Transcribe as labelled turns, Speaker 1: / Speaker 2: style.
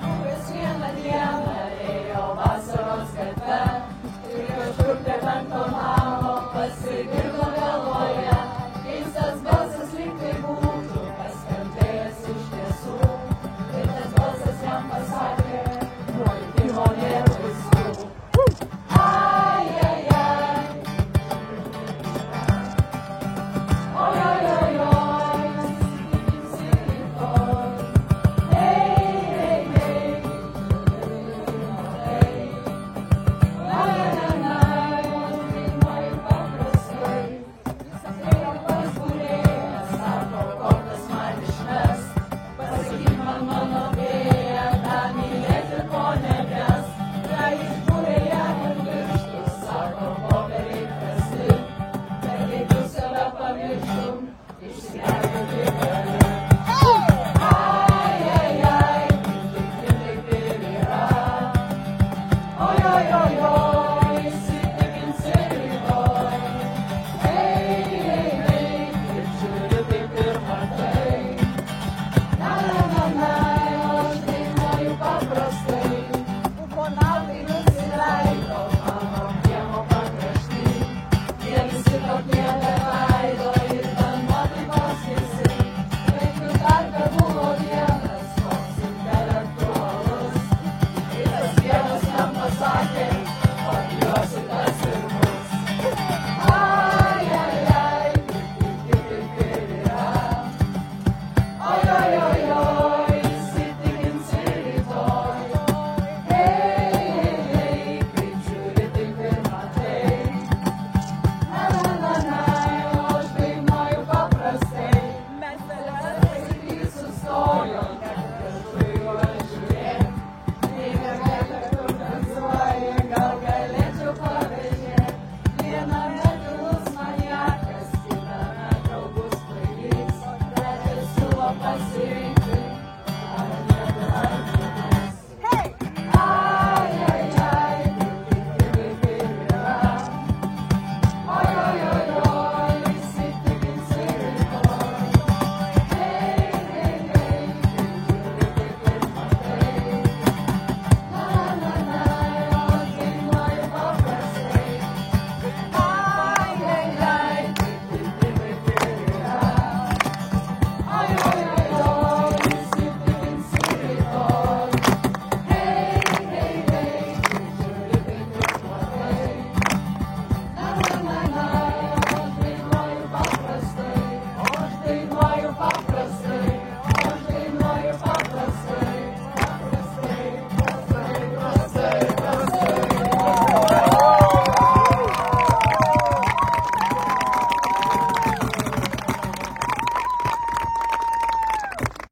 Speaker 1: Buvęs vieną dieną ėjo vasaros gatve ir kažkur prie penkto namo pasigirdo galvoje keistas balsas lyg tai būtų paskambėjęs iš tiesų. Ir tas balsas jam pasakė, nuo likimo nėra vaistų. Ai, ai, ai. Oi, oi, oi, oi. Nesitikimsi rytoj. Hei, hei, hei. Hei. Ai, ai, ai. Dainuoju paprastai. Atėjo pas kūrėją, sako, kokias man išmes. Pasakyk man mano vėją, tą mylėti ko nekęs. Ką iškūrėja ir pirštus, sako, ko bereik prasti. Bet jeigu save pamirštum, išsigelbėtum.